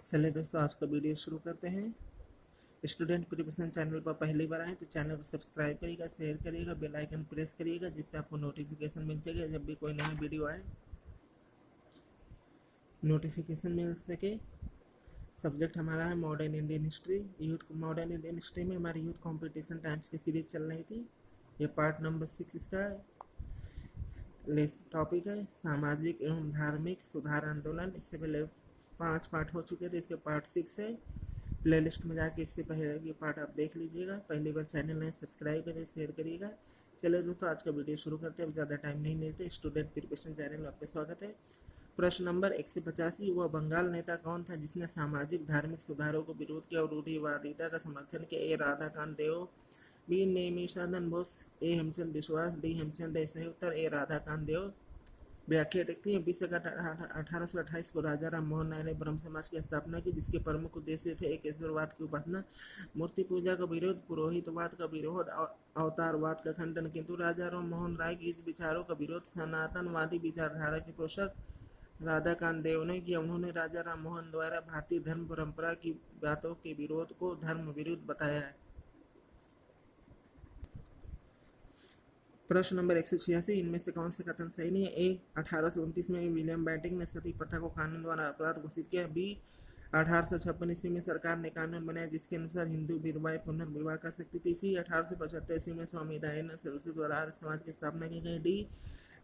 चलिए दोस्तों, आज का वीडियो शुरू करते हैं। स्टूडेंट प्रिपरेशन चैनल पर पहली बार आए तो चैनल को सब्सक्राइब करिएगा, शेयर करिएगा, बेल आइकन प्रेस करिएगा, जिससे आपको नोटिफिकेशन मिल सके जब भी कोई नई वीडियो आए, नोटिफिकेशन मिल सके। सब्जेक्ट हमारा है modern Indian history. Modern Indian history में हमारी यूथ कंपटीशन टाइम्स की सीरीज चल रही थी। ये पार्ट नंबर 6 इसका टॉपिक है सामाजिक एवं धार्मिक सुधार आंदोलन। इससे पहले 5 पार्ट हो चुके थे, इसके पार्ट 6 है। प्लेलिस्ट में जाके इससे पहले ये पार्ट आप देख लीजिएगा। पहली बार चैनल है सब्सक्राइब करिए, शेयर करिएगा। चलिए दोस्तों, आज का वीडियो शुरू करते हैं, ज़्यादा टाइम नहीं लेते। स्टूडेंट प्रिपरेशन चैनल में आपका स्वागत है। प्रश्न नंबर 185, वह बंगाल नेता कौन था जिसने सामाजिक धार्मिक सुधारों को विरोध किया और रूढ़िवादिता का समर्थन किया? ए राधाकांत देव, बी नेमिषानंद बोस, ए हेमचंद बिश्वास, डी हेमचंद डे। सही उत्तर ए राधाकांत देव। व्याख्या देखते हैं। 20 अगस्त 1828 को राजा राम मोहन राय ने ब्रह्म समाज की स्थापना की, जिसके प्रमुख उद्देश्य थे एक ईश्वरवाद की उपासना, मूर्ति पूजा का विरोध, पुरोहितवाद का विरोध और अवतारवाद का खंडन। किंतु राजा राम मोहन राय की इस विचारों का विरोध सनातनवादी विचारधारा के पोषक राधाकांत देव ने किया। उन्होंने राजा राम मोहन द्वारा भारतीय धर्म परंपरा की बातों के विरोध को धर्म विरुद्ध बताया है। प्रश्न नंबर 186, इनमें से कौन से कथन सही नहीं है? ए 1829 में विलियम बेंटिंक ने सती प्रथा को कानून द्वारा अपराध घोषित किया। बी 1856 ईस्वी में सरकार ने कानून बनाया जिसके अनुसार हिंदू विधवाएं पुनर्विवाह कर सकती थी। सी 1875 ईस्वी में स्वामी दयानंद सरस्वती द्वारा आर्य समाज की स्थापना की गई। डी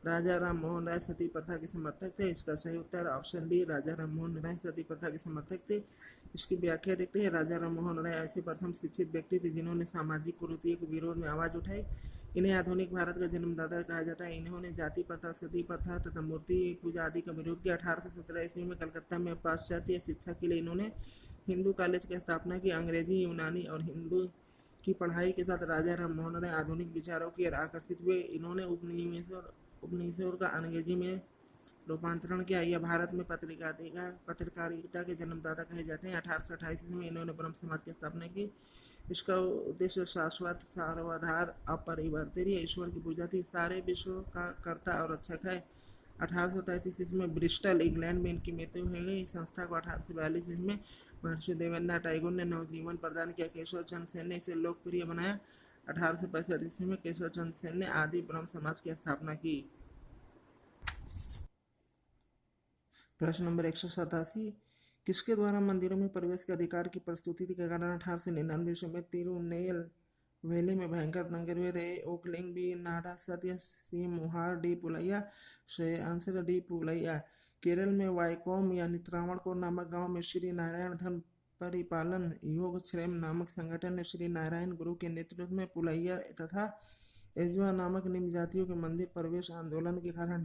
राजा राम मोहन राय सती प्रथा के समर्थक थे। इसका सही उत्तर ऑप्शन डी राजा राम मोहन राय सती प्रथा के समर्थक थे। इसकी व्याख्या देखते हैं। राजा राम मोहन राय ऐसे प्रथम शिक्षित व्यक्ति थे जिन्होंने सामाजिक कुरीतियों के विरोध में आवाज उठाई। इन्हें आधुनिक भारत का जन्मदाता कहा जाता है। इन्होंने जाति प्रथा, सती प्रथा तथा मूर्ति पूजा आदि का विरोध किया। 1817 ईस्वी में कलकत्ता में पाश्चात्य शिक्षा के लिए इन्होंने हिंदू कॉलेज की स्थापना की। अंग्रेजी, यूनानी और हिंदू की पढ़ाई के साथ राजा राम मोहन राय आधुनिक विचारों की ओर आकर्षित हुए। इन्होंने उपनिषद का अंग्रेजी में रूपांतरण किया। यह भारत में पत्रकारिता के जन्मदाता कहे जाते हैं। 1828 में इन्होंने ब्रह्म समाज की स्थापना की। इसका उद्देश्य शाश्वत, सार्वधार, अपरिवर्तनीय ईश्वर की पूजा थी। सारे विश्व का कर्ता और रक्षक है। 1833 में ब्रिस्टल इंग्लैंड में इनकी मृत्यु हो गई। इस संस्था को 1842 में महर्षि देवेंद्र टैगोर ने नवजीवन प्रदान किया। केशव चंद्र सेन ने इसे लोकप्रिय बनाया। 1865 में केशव चंद्र सेन ने आदि ब्रह्म समाज की स्थापना की। प्रश्न नंबर 187, किसके द्वारा मंदिरों में प्रवेश के अधिकार की प्रस्तुति के कारण 1899 में तिरुनेल वैली में भयंकर दंगे हुए थे? ओकलिंग, बी नाडा सत्य, सी मुहार, डी पुलैया। सही आंसर डी पुलैया। केरल में वाइकोम यानी त्रावणकोर नामक गांव में श्री नारायण धर्म परिपालन योगक्षेम नामक संगठन ने श्री नारायण गुरु के नेतृत्व में पुलैया तथा एजवा नामक निम्न जातियों के मंदिर प्रवेश आंदोलन के कारण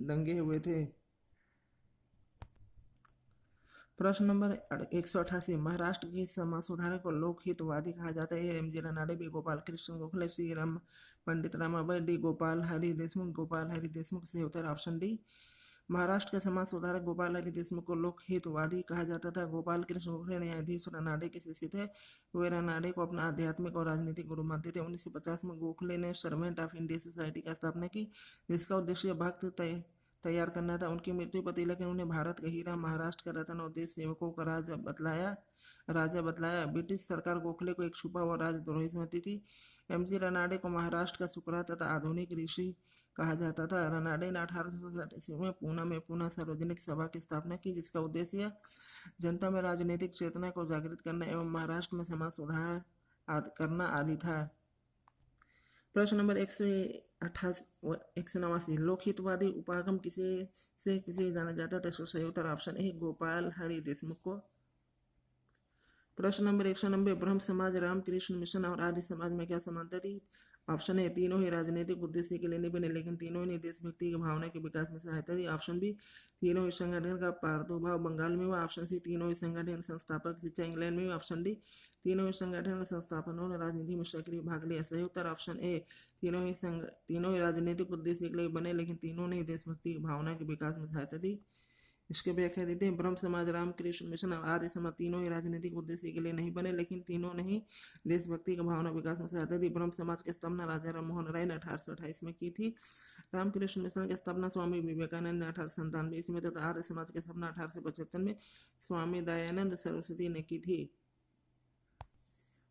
दंगे हुए थे। प्रश्न नंबर 188, महाराष्ट्र के समाज सुधारक और लोकहितवादी कहा जाता है? M G Ranade, B Gopal Krishna Gokhale, C Ram Pandit Ramabai, D Gopal Hari Deshmukh. Gopal Hari Deshmukh सही उत्तर ऑप्शन डी। महाराष्ट्र के समाज सुधारक गोपाल हरि देशमुख को लोकहितवादी कहा जाता था। गोपाल कृष्ण गोखले न्यायाधीश रानाडे के शिष्य थे। वे रानाडे को अपना आध्यात्मिक और राजनीतिक गुरु मानते थे। 1950 में गोखले ने सर्वेंट ऑफ इंडिया सोसाइटी की स्थापना की, जिसका उद्देश्य भक्त तैयार करना था। उनकी मृत्यु पर तिलक ने उन्हें भारत का हीरा, महाराष्ट्र का रत्न और देश सेवकों का राजा बतलाया। ब्रिटिश सरकार गोखले को एक छुपा हुआ राजद्रोही समझती थी। एमजी रानाडे को महाराष्ट्र का सुकरात तथा आधुनिक ऋषि कहा जाता था। रानाडे ने 1867 में पूना में पुनः सार्वजनिक सभा की स्थापना की, जिसका उद्देश्य जनता में राजनीतिक चेतना को जागृत करना एवं महाराष्ट्र में समाज सुधार करना आदि था। प्रश्न नंबर 189, लोकहितवादी उपागम किसे जाना जाता था? तो सही उत्तर ऑप्शन ए गोपाल हरि देशमुख को। प्रश्न नंबर 190, ब्रह्म समाज, रामकृष्ण मिशन और आदि समाज में क्या समानता थी? ऑप्शन ए तीनों ही राजनीतिक उद्देश्य के लिए नहीं बने, लेकिन तीनों ही देशभक्ति की भावना के विकास में सहायता दी। ऑप्शन बी तीनों ही संगठन का प्रादुर्भाव बंगाल में हुआ। ऑप्शन सी तीनों ही संगठन संस्थापक शिक्षा इंग्लैंड में हुई। ऑप्शन डी तीनों ही संगठन के संस्थापकों ने राजनीति में सक्रिय भाग लिया। सही उत्तर ऑप्शन ए तीनों ही राजनीतिक उद्देश्य के लिए बने, लेकिन तीनों ने देशभक्ति की भावना के विकास में सहायता दी। इसके व्याख्या देते हैं। ब्रह्म समाज, रामकृष्ण मिशन और आर्य समाज तीनों ही राजनीतिक उद्देश्य के लिए नहीं बने, लेकिन तीनों ने ही देशभक्ति का भावना विकास में सहायता दी। ब्रह्म समाज की स्थापना राजा राम मोहन राय ने 1828 में की थी। रामकृष्ण मिशन की स्थापना स्वामी विवेकानंद ने 1897 ईस्वी में तथा आर्य समाज की स्थापना 1875 में स्वामी दयानंद सरस्वती ने की थी।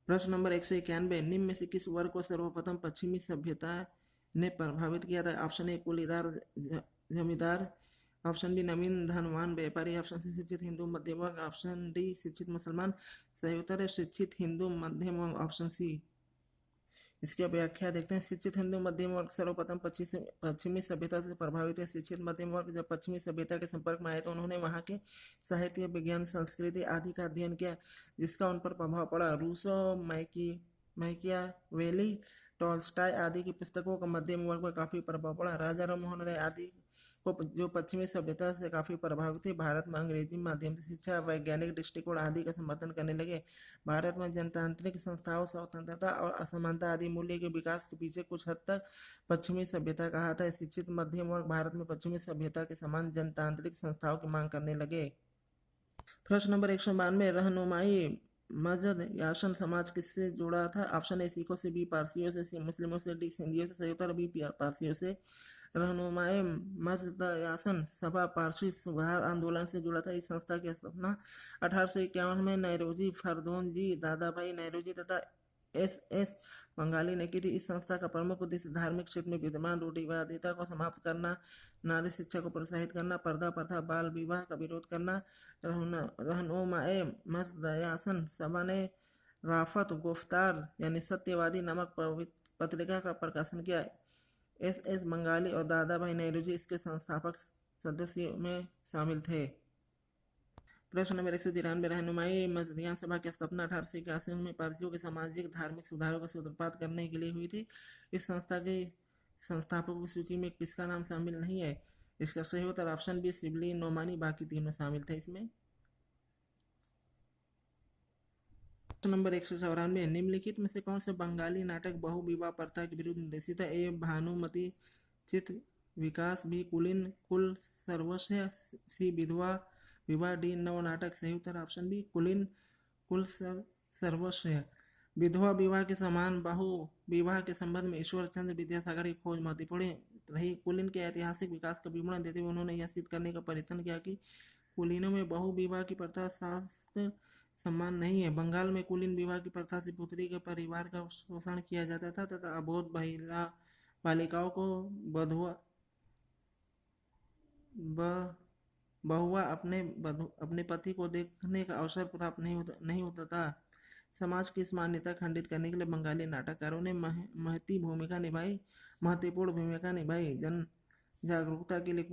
प्रश्न नंबर 191, निम्न में से किस वर्ग को सर्वप्रथम पश्चिमी सभ्यता ने प्रभावित किया था? ऑप्शन ए कुलीदार जमींदार, ऑप्शन बी नवीन धनवान व्यापारी, ऑप्शन सी शिक्षित हिंदू मध्यम वर्ग, ऑप्शन डी शिक्षित मुसलमान। सही उत्तर है शिक्षित हिंदू मध्यम वर्ग, ऑप्शन सी। इसकी व्याख्या देखते हैं। शिक्षित हिंदू मध्यम वर्ग सर्वप्रथम पश्चिमी सभ्यता से प्रभावित है। शिक्षित मध्यम वर्ग जब पश्चिमी सभ्यता के संपर्क में आए तो उन्होंने वहां के साहित्य, विज्ञान, संस्कृति आदि का अध्ययन किया, जिसका उन पर प्रभाव पड़ा। रूसो, मैकियावेली, टॉल्स्टॉय आदि की पुस्तकों का मध्यम वर्ग पर काफी प्रभाव पड़ा। राजा राम मोहन राय आदि को जो पश्चिमी सभ्यता से काफी प्रभावित थे, भारत में अंग्रेजी माध्यम से शिक्षा, वैज्ञानिक दृष्टिकोण आदि का समर्थन करने लगे। भारत में जनतांत्रिक संस्थाओं, स्वतंत्रता और असमानता आदि मूल्य के विकास के पीछे कुछ हद तक पश्चिमी सभ्यता का हाथ है। शिक्षित मध्यम वर्ग भारत में पश्चिमी सभ्यता के समान जनतांत्रिक संस्थाओं की मांग करने लगे। प्रश्न नंबर 192, रहनुमाई मजद यासन समाज किससे जुड़ा था? ऑप्शन ए सिखों से, बी पारसियों से, सी मुस्लिमों से, डी सिंधियों से। सही उत्तर बी पारसियों से। रहनुमाए मजद यासन सभा पारसी सुधार आंदोलन से जुड़ा था। इस संस्था की स्थापना 1851 में नौरोजी फरदौन जी, दादा भाई नौरोजी तथा एस बंगाली ने की थी। इस संस्था का प्रमुख उद्देश्य धार्मिक क्षेत्र में विद्यमान रूढ़िवादिता को समाप्त करना, नारी शिक्षा को प्रोत्साहित करना, पर्दा प्रथा, बाल विवाह का विरोध करना। रहनुमाए मजदयासन सभा ने राफत गुफ्तार यानी सत्यवादी नामक पत्रिका का प्रकाशन किया। एस बंगाली और दादा भाई नौरोजी इसके संस्थापक सदस्यों में शामिल थे। प्रश्न नंबर 193, रहनुमाई मजदियान सभा की स्थापना 1881 में पारसियों के सामाजिक धार्मिक सुधारों का सूत्रपात करने के लिए हुई थी। इस संस्था के संस्थापकों की सूची में किसका नाम शामिल नहीं है? इसका सही उत्तर ऑप्शन बी शिबली नोमानी, बाकी तीनों शामिल थे इसमें। प्रश्न नंबर 194, निम्नलिखित में से कौन से बंगाली नाटक बहुविवाह प्रथा के विरुद्ध निर्देशित है? ए भानुमति चित विकास, बी कुलीन कुल सर्वस्व, सी विधवा विवाह, डी नव नाटक। सही उत्तर ऑप्शन बी कुलीन कुल सर्वस्व। विधवा विवाह के समान बहु विवाह के संबंध में ईश्वर चंद्र विद्यासागर की खोज महत्वपूर्ण रही। कुलीन के ऐतिहासिक विकास का विवरण देते हुए उन्होंने यह सिद्ध करने का प्रयत्न किया कि कुलीनों में बहु विवाह की प्रथा शास्त्र सम्मान नहीं है। बंगाल में कुलीन विवाह की प्रथा से पुत्री के परिवार का शोषण किया जाता था तथा अबोध बालिकाओं को बहुआ अपने पति को देखने का अवसर प्राप्त नहीं होता था। समाज की इस मान्यता खंडित करने के लिए बंगाली नाटककारों ने महत्वपूर्ण भूमिका निभाई। जन जागरूकता के लिए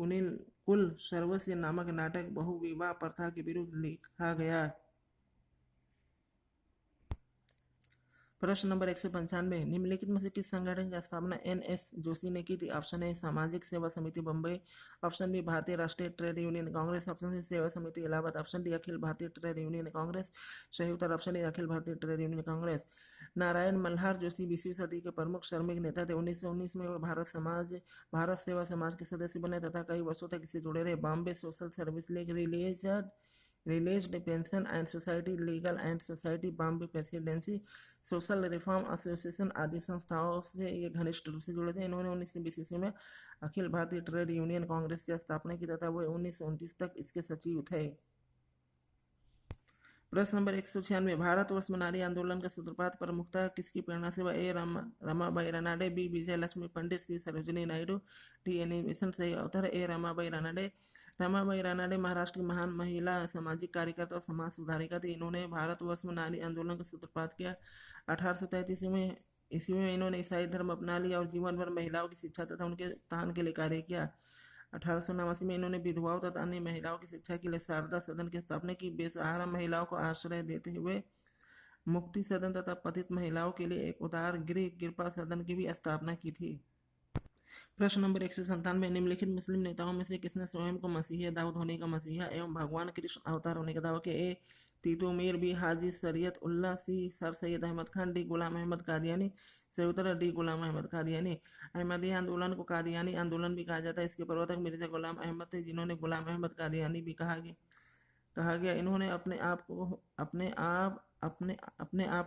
कुल सर्वस्व नामक नाटक बहुविवाह प्रथा के विरुद्ध लिखा गया। प्रश्न नंबर 195, निम्नलिखित में से किस संगठन की स्थापना एन.एस. जोशी ने की थी? ऑप्शन ए सामाजिक सेवा समिति Bombay, option B Bharatiya Rashtriya trade union Congress, option C Seva Samiti Allahabad, option D Akhil Bharatiya trade union Congress. सही उत्तर option A Akhil Bharatiya trade union Congress. Narayan Malhar Joshi 20वीं सदी के प्रमुख श्रमिक नेता थे। 1919 में वे भारत सेवा समाज के सदस्य बने तथा कई वर्षों तक इससे जुड़े रहे। Bombay social service league, released pension and society, legal and society, Bombay presidency, social reform association आदि संस्थाओं से ये घनिष्ठ रूप से जुड़े थे। इन्होंने 1920 ईस्वी में अखिल भारतीय ट्रेड यूनियन कांग्रेस की स्थापना की तथा वो 1929 तक इसके सचिव थे। प्रश्न नंबर 196, भारतवर्ष में नारी आंदोलन का सूत्रपात प्रमुखता किसकी प्रेरणा से हुआ? ए रमाबाई रानाडे, बी विजय लक्ष्मी पंडित, सी सरोजिनी नायडू, डी एनिमेशन। सही उत्तर है ए रमाबाई रानाडे। रमाबाई रानाडे महाराष्ट्र की महान महिला सामाजिक कार्यकर्ता और समाज सुधारिका थी। इन्होंने भारतवर्ष में नारी आंदोलन का सूत्रपात किया। 1833 ईस्वी में इन्होंने ईसाई धर्म अपना लिया और जीवन भर महिलाओं की शिक्षा तथा उनके उत्थान के लिए कार्य किया। 1889 में इन्होंने विधवाओं तथा अन्य महिलाओं की शिक्षा के लिए शारदा सदन की स्थापना की। बेसहारा महिलाओं को आश्रय देते हुए मुक्ति सदन तथा पतित महिलाओं के लिए एक उदार गृह कृपा सदन की भी स्थापना की थी। प्रश्न नंबर 197, निम्नलिखित मुस्लिम नेताओं में से किसने स्वयं को मसीह दाऊद होने का मसीहा एवं भगवान कृष्ण अवतार होने का दावा किया? ए तीतू मीर, बी हाजी शरीयत उल्लाह, सी सर सैयद अहमद खान, डी गुलाम अहमद कादियानी, सही उत्तर है डी गुलाम अहमद कादियानी। अहमदी आंदोलन को कादियानी आंदोलन भी कहा जाता है। इसके प्रवर्तक मिर्जा गुलाम अहमद थे, जिन्होंने गुलाम अहमद कादियानी भी कहा गया। इन्होंने अपने आप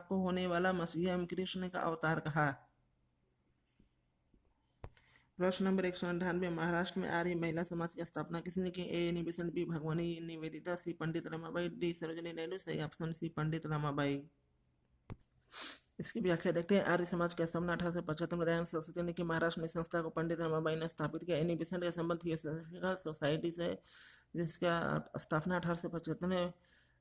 को होने वाला मसीहा एवं कृष्ण का अवतार कहा। प्रश्न नंबर 198, महाराष्ट्र में आर्य महिला समाज की स्थापना किसने की? ए निबिसन, बी भगवानी निवेदिता, सी पंडित रमाबाई, डी सरोजिनी नायडू। सही ऑप्शन सी पंडित रमाबाई। इसकी व्याख्या देखते हैं। आर्य समाज की स्थापना 1875 में दयानंद सरस्वती ने की। महाराष्ट्र में संस्था को पंडित रमाबाई ने स्थापित किया। एनी बिसेंट का संबंध थियोसॉफिकल सोसाइटी से, जिसका स्थापना 1875 में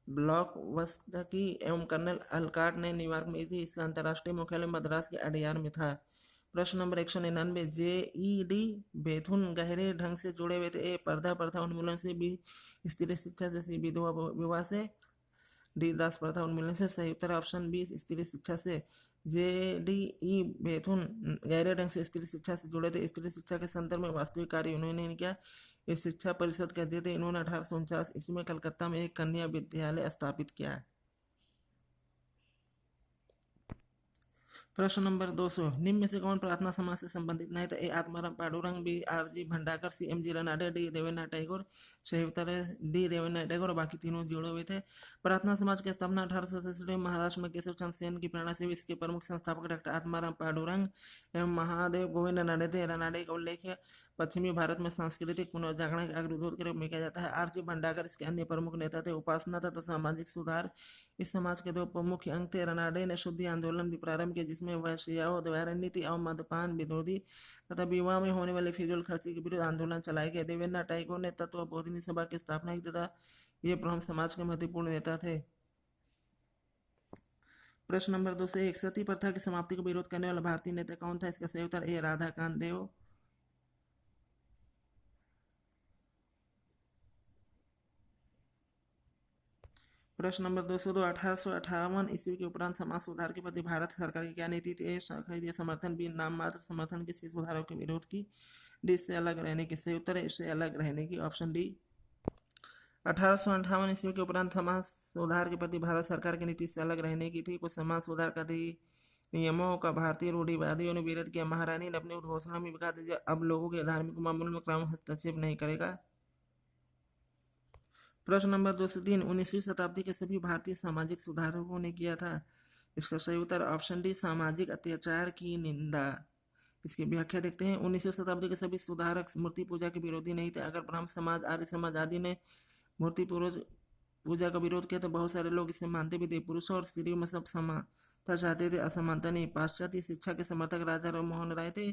ब्लॉक वस्तकी एवं कर्नल अलकाट ने न्यूयॉर्क में थी। इसका अंतर्राष्ट्रीय मुख्यालय मद्रास के अडयार में था। प्रश्न नंबर 199, जेईडी बेथुन गहरे ढंग से जुड़े हुए थे। ए पर्दा प्रथा उन्मूलन से, बी स्त्री शिक्षा जैसी विधवा विवाह से, डी दास प्रथा उन्मूलन से। सही उत्तर ऑप्शन बी स्त्री शिक्षा से। जेडीई बेथुन गहरे ढंग से स्त्री शिक्षा से जुड़े थे। स्त्री शिक्षा के संदर्भ में वास्तविक कार्य उन्होंने नहीं किया। इस शिक्षा परिषद के अध्यक्ष थे। इन्होंने 1849 ईस्वी में कलकत्ता में एक कन्या विद्यालय स्थापित किया। प्रश्न नंबर 200, निम्न में से कौन प्रार्थना समाज से संबंधित नहीं था? ए आत्माराम पांडुरंग, बी आर.जी. भंडारकर, सी एम.जी. रनाडे, डी देवेंद्रनाथ टैगोर। सही उत्तर है डी देवेंद्रनाथ टैगोर। बाकी तीनों जुड़े हुए थे। प्रार्थना समाज की स्थापना 1867 में महाराष्ट्र में केशव चंद्र सेन की प्रेरणा से हुई। इसके प्रमुख संस्थापक डॉक्टर आत्माराम पांडुरंग एवं महादेव गोविंद रनाडे थे। रनाडे का उल्लेख पश्चिमी भारत में सांस्कृतिक पुनर्जागरण के अग्रदूत के रूप में किया जाता है। आर.जी. भंडारकर इसके अन्य प्रमुख नेता थे। उपासना तथा सामाजिक सुधार इस समाज के दो मुख्य अंग थे। रनाडे ने शुद्धि आंदोलन भी प्रारंभ किया, जिसमें वैश्याओं, द्वारा नीति और मदपान विरोधी तथा विवाह में होने वाले फिजूल खर्ची के विरुद्ध आंदोलन चलाए गए। देवेंद्रनाथ टैगोर ने तत्वबोधिनी सभा की स्थापना की तथा ये ब्रह्म समाज के महत्वपूर्ण नेता थे। प्रश्न नंबर 2 से 1, सती प्रथा की समाप्ति का विरोध करने वाला भारतीय नेता कौन था? इसका सही उत्तर ए राधाकांत देव। प्रश्न नंबर 202, 1858 ईस्वी के उपरांत समाज सुधार के प्रति भारत सरकार की क्या नीति थी? ए खरीदिए समर्थन, बी नाम मात्र समर्थन किसी सुधारों के विरोध की, डी इससे अलग रहने की। सही उत्तर है इससे अलग रहने की, ऑप्शन डी। 1858 ईस्वी के उपरांत समाज सुधार के प्रति भारत सरकार की नीति से अलग रहने की थी। कुछ समाज सुधार का नियमों का भारतीय रूढ़िवादियों ने विरोध किया। महारानी ने अपनी उद्घोषणा में कहा था अब लोगों के धार्मिक मामलों में क्रम हस्तक्षेप नहीं करेगा। प्रश्न नंबर 203, 19वीं शताब्दी के सभी भारतीय सामाजिक सुधारकों ने किया था। इसका सही उत्तर ऑप्शन डी सामाजिक अत्याचार की निंदा। इसकी व्याख्या देखते हैं। 19वीं शताब्दी के सभी सुधारक मूर्ति पूजा के विरोधी नहीं थे। अगर ब्राह्मण समाज, आर्य समाज आदि ने मूर्ति पूजा का विरोध किया तो बहुत सारे लोग इसे मानते भी थे। पुरुषों और स्त्रियों में सब समानता चाहते थे, असमानता नहीं। पाश्चात्य शिक्षा के समर्थक राजा राममोहन राय थे।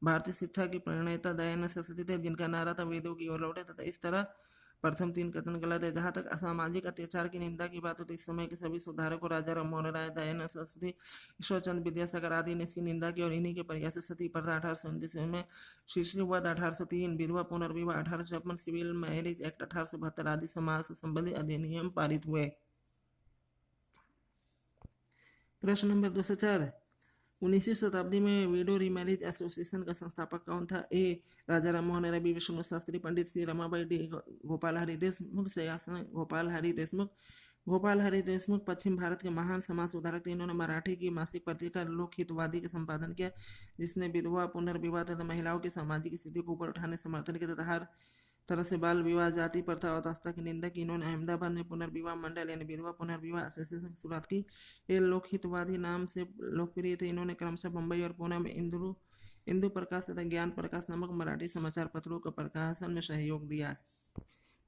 भारतीय शिक्षा की प्रणेता दयानंद सरस्वती थे, जिनका नारा था वेदों की ओर लौटे तथा इस तरह प्रथम 3 कथन गलत है। जहां तक असामाजिक अत्याचार की निंदा की बात होती, इस समय के सभी सुधारकों राजा राममोहन राय, दयानंद सरस्वती, ईश्वरचंद्र विद्यासागर आदि ने इसकी निंदा की और इन्हीं के प्रयास से सती प्रथा 1829 में, शिशुवध 1803, विधवा पुनर्विवाह 1856, सिविल मैरिज एक्ट 1872 आदि समाज से संबंधित अधिनियम पारित हुए। प्रश्न नंबर 204, 19वीं शताब्दी में विडो रीमैरिज एसोसिएशन का संस्थापक कौन था? ए राजा राममोहन राय, बी विष्णु शास्त्री पंडित, सी रमाबाई, डी गोपाल हरि देशमुख। सही आसन गोपाल हरि देशमुख। गोपाल हरि देशमुख पश्चिम भारत के महान समाज सुधारक थे। इन्होंने मराठी की मासिक पत्रिका लोकहितवादी का संपादन किया, जिसने विधवा, पुनर्विवाह तथा महिलाओं की सामाजिक स्थिति को ऊपर उठाने समर्थन किया तथा हर तरह से बाल विवाह, जाति प्रथा और दास्ता की निंदा की। इन्होंने अहमदाबाद में पुनर्विवाह मंडल यानी विधवा पुनर्विवाह एसोसिएशन की शुरुआत की। ये लोकहितवादी नाम से लोकप्रिय थे। इन्होंने क्रमशः मुंबई और पुणे में इंदु प्रकाश तथा ज्ञान प्रकाश नामक मराठी समाचार पत्रों का प्रकाशन में सहयोग दिया।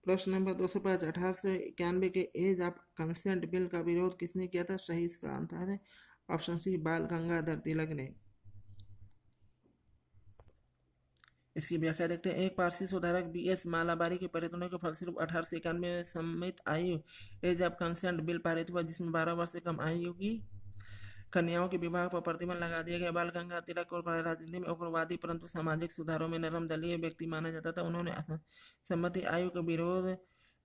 प्रश्न नंबर 205, 1891 के एज ऑफ कंसेंट बिल का विरोध किसने किया था? सही इसका आंसर है ऑप्शन सी बाल गंगाधर तिलक ने। इसकी व्याख्या देखते हैं। एक पारसी सुधारक बी.एस. मालाबारी के प्रयत्नों के फलस्वरूप 1891 में सम्मित आयु एज ऑफ कंसेंट बिल पारित हुआ, जिसमें 12 वर्ष से कम आयु की कन्याओं के विवाह पर प्रतिबंध लगा दिया गया। बाल गंगाधर तिलक को राजनीति में उग्रवादी परंतु सामाजिक सुधारों में नरम दलीय व्यक्ति माना जाता था। उन्होंने सम्मति आयु का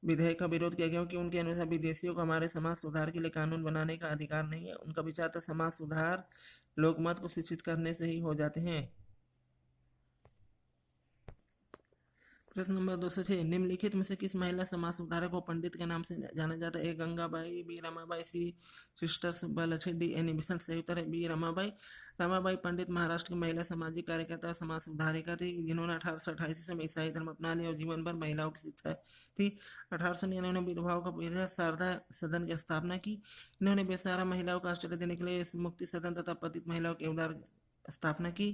विधेयक का विरोध किया, क्योंकि उनके अनुसार विदेशियों को हमारे समाज सुधार के लिए कानून बनाने का अधिकार नहीं है। उनका विचार था समाज सुधार लोकमत को शिक्षित करने से ही हो जाते हैं। प्रश्न नंबर 206 निम्नलिखित में से किस महिला समाज सुधारक को पंडित के नाम से जाना जाता है? ए गंगाबाई, बी रमाबाई, सी सिस्टर्स बालाछी, डी एनी बेसेंट। सही उत्तर है बी रमाबाई। रमाबाई पंडित महाराष्ट्र की महिला सामाजिक कार्यकर्ता और समाज सुधारिका थी, जिन्होंने 1828 ईस्वी में ईसाई धर्म अपना लिया और जीवन भर महिलाओं की शिक्षा थी। 1899 में विधवाओं का विधवा शारदा सदन की स्थापना की। इन्होंने बेसहारा महिलाओं को आश्रय देने के लिए मुक्ति सदन तथा पतित महिलाओं के उदार स्थापना की।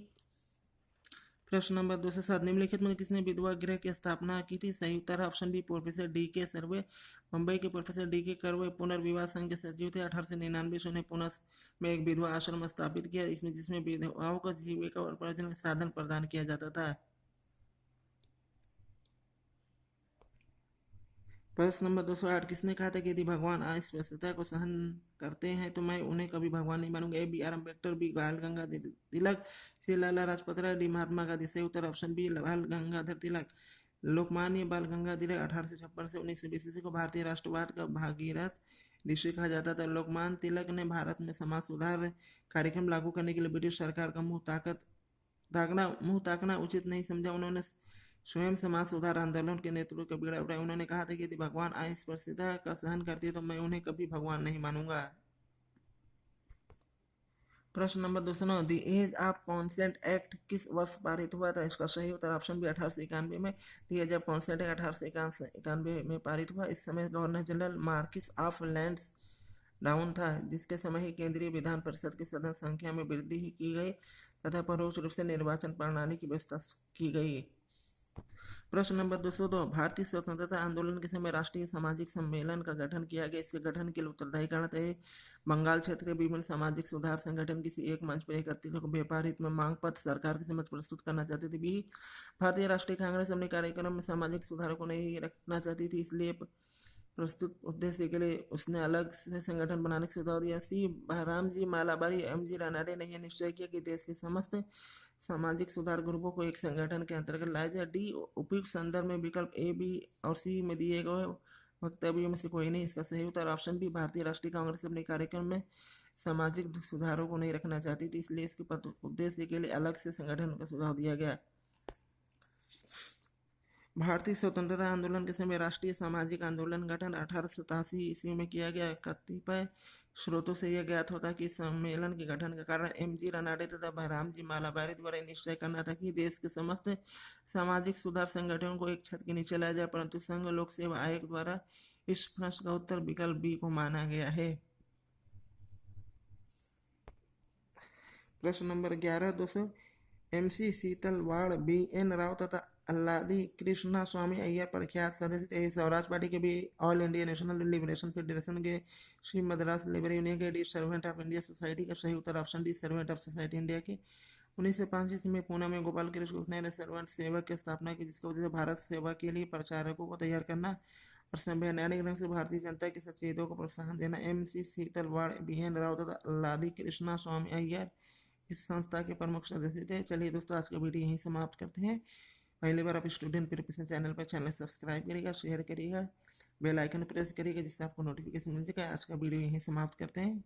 प्रश्न नंबर 207 निम्नलिखित में किसने विधवा गृह की स्थापना की थी? सही उत्तर है ऑप्शन बी प्रोफेसर डी के सर्वे। मुंबई के प्रोफेसर डी के कर्वे पुनर्विवाह संघ के सचिव थे। 1899 से उन्हें पुणे में एक विधवा आश्रम स्थापित किया, जिसमें विधवाओं को जीविका और उपार्जन का साधन प्रदान किया जाता था। प्रश्न नंबर 208 किसने कहा था कि यदि भगवान अस्पृश्यता को सहन करते हैं तो मैं उन्हें कभी भगवान नहीं मानूंगा? A B R Ambedkar, B Bal Gangadhar Tilak, C Lala Lajpat Rai, D Mahatma Gandhi. सही उत्तर ऑप्शन बी बाल गंगाधर तिलक। लोकमान्य बाल गंगाधर तिलक 1856 से 1920 ईस्वी को भारतीय राष्ट्रवाद का भागीरथ ऋषि कहा जाता था। लोकमान्य तिलक ने भारत में समाज सुधार कार्यक्रम लागू करने के लिए ब्रिटिश सरकार का मुंह ताकना उचित नहीं समझा। उन्होंने स्वयं समाज सुधार आंदोलन के नेतृत्व का बीड़ा उठाया। उन्होंने कहा था कि यदि भगवान अस्पृश्यता का सहन करती है तो मैं उन्हें कभी भगवान नहीं मानूंगा। प्रश्न number 209 the age of consent act किस वर्ष पारित हुआ था? इसका सही उत्तर ऑप्शन बी 1891 में। The age of consent act 1891 में पारित हुआ। इस समय governor general marquis of Lansdowne था, जिसके समय ही केंद्रीय विधान परिषद की सदन संख्या में वृद्धि की गई तथा परोक्ष रूप से निर्वाचन प्रणाली की व्यवस्था की गई। प्रश्न नंबर 202 भारतीय स्वतंत्रता आंदोलन के समय राष्ट्रीय सामाजिक सम्मेलन का गठन किया गया। इसके गठन के लिए उत्तरदायी कारण थे बंगाल क्षेत्र के विभिन्न सामाजिक सुधार संगठन किसी एक मंच पर एकत्रित होकर व्यापार हित में मांग पत्र सरकार के समक्ष प्रस्तुत करना चाहते थे। बी भारतीय राष्ट्रीय कांग्रेस अपने कार्यक्रम में सामाजिक सुधारों को नहीं रखना चाहती थी, इसलिए प्रस्तुत उद्देश्य के लिए उसने अलग से संगठन बनाने का सुझाव दिया। सी बहराम जी मालाबारी, एम जी रानाडे ने यह निश्चय किया कि देश के समस्त सामाजिक सुधार ग्रुपों को एक संगठन के अंतर्गत लाया जाए। डी उपयुक्त संदर्भ में विकल्प ए, बी और सी में दिए गए वक्तव्यों में से कोई नहीं। इसका सही उत्तर ऑप्शन बी भारतीय राष्ट्रीय कांग्रेस अपने कार्यक्रम में सामाजिक सुधारों को नहीं रखना चाहती थी, इसलिए इसके उद्देश्य के लिए अलग से संगठन का सुझाव दिया गया। भारतीय स्वतंत्रता आंदोलन के समय राष्ट्रीय सामाजिक आंदोलन गठन 1887 ईस्वी में किया गया। कतिपय स्रोतों से यह ज्ञात होता कि सम्मेलन के गठन का कारण एम जी रानाडे तथा बहराम जी मालाबारी द्वारा निश्चय करना था कि देश के समस्त सामाजिक सुधार संगठनों को एक छत के नीचे लाया जाए, परंतु संघ लोक सेवा आयोग द्वारा इस प्रश्न का उत्तर विकल्प बी को माना गया है। प्रश्न number 11 200 MC Setalvad, B N Rao तथा अल्लादी कृष्णा स्वामी अय्यर प्रख्यात सदस्य थे। स्वराज पार्टी के भी all India national liberation federation के, श्री मद्रास लेबर यूनियन के, D servant of India society का। सही उत्तर option D servant of society India के। 1905 ईस्वी में पुणे में गोपाल कृष्ण गोखले ने सर्वेंट सेवा की स्थापना की, जिसका उद्देश्य भारत सेवा के लिए प्रचारकों को तैयार करना और संवैधानिक ढंग से भारतीय जनता के सचेतों को प्रोत्साहन देना। MC Setalvad, B N Rao तथा अल्लादी कृष्णा स्वामी अय्यर इस संस्था के प्रमुख सदस्य थे। चलिए दोस्तों, आज का वीडियो यहीं समाप्त करते हैं। पहली बार आप स्टूडेंट प्रिपरेशन चैनल पर चैनल सब्सक्राइब करिएगा, शेयर करिएगा, बेल आइकन प्रेस करिएगा, जिससे आपको नोटिफिकेशन मिल जाएगा। आज का वीडियो यहीं समाप्त करते हैं।